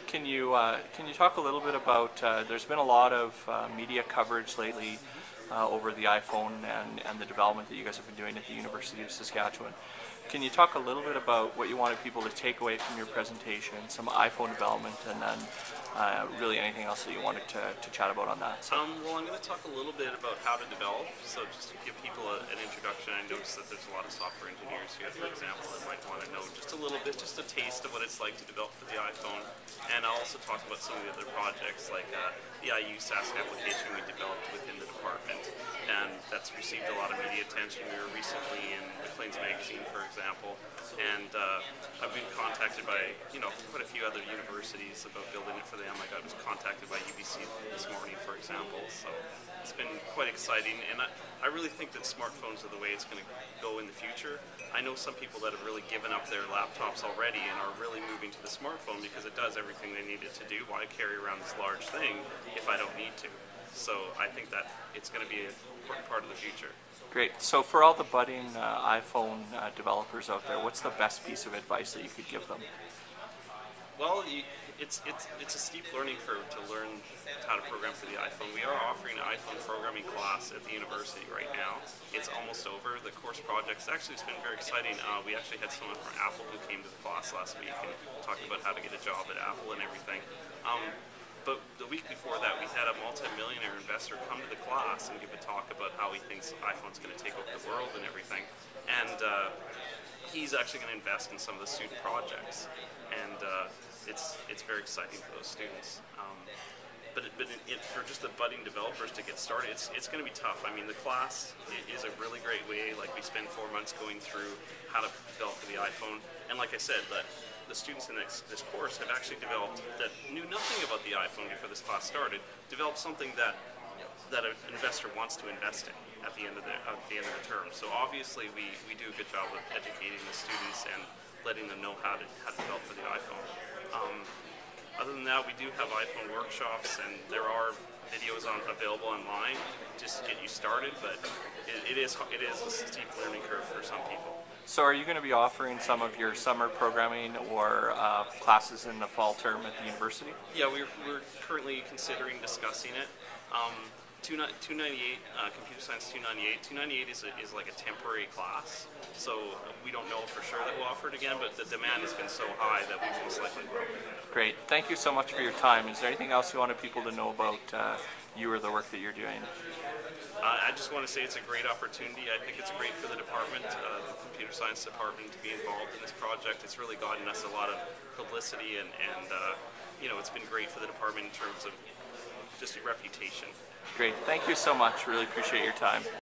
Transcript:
Can you talk a little bit about? There's been a lot of media coverage lately over the iPhone and the development that you guys have been doing at the University of Saskatchewan. Can you talk a little bit about what you wanted people to take away from your presentation, some iPhone development, and then really anything else that you wanted to chat about on that? Well, I'm going to talk a little bit about how to develop. So just to give people an introduction, I noticed that there's a lot of software engineers here, for example, that might want to know just a little bit, just a taste of what it's like to develop for the iPhone. And I'll also talk about some of the other projects, like the IU Sask application we developed within the department, and that's received a lot of media attention. We were recently in Maclean's magazine, for example, and I've been contacted by quite a few other universities about building it for them. Like I was contacted by UBC this morning, for example, so it's been quite exciting, and I really think that smartphones are the way it's going to go in the future. I know some people that have really given up their laptops already and are really moving to the smartphone because it does everything they need it to do. Why carry around this large thing if I don't need to? So I think that it's going to be an important part of the future. Great. So for all the budding iPhone developers out there, what's the best piece of advice that you could give them? Well, it's a steep learning curve to learn how to program for the iPhone. We are offering an iPhone programming class at the university right now. It's almost over. The course project's actually, it's been very exciting. We actually had someone from Apple who came to the class last week and talked about how to get a job at Apple and everything. But the week before that, we had a multi-millionaire investor come to the class and give a talk about how he thinks iPhone's going to take over the world and everything. And he's actually going to invest in some of the student projects. And it's very exciting for those students. But for just the budding developers to get started, it's going to be tough. I mean, the class is a really great way. Like, we spend 4 months going through how to develop for the iPhone. And like I said, the students in this course have actually developed, that knew nothing about the iPhone before this class started, developed something that an investor wants to invest in at the end of the term. So obviously we do a good job of educating the students and letting them know how to develop for the iPhone. Other than that, we do have iPhone workshops, and there are videos available online just to get you started, but it is a steep learning curve for some people. So are you going to be offering some of your summer programming or classes in the fall term at the university? Yeah, we're currently considering discussing it. 298, Computer Science 298. 298 is like a temporary class, so we don't know for sure that we'll offer it again, but the demand has been so high that we most likely will. Great. Thank you so much for your time. Is there anything else you wanted people to know about you or the work that you're doing? I just want to say it's a great opportunity. I think it's great for the department, the computer science department, to be involved in this project. It's really gotten us a lot of publicity, and it's been great for the department in terms of just a reputation. Great. Thank you so much. Really appreciate your time.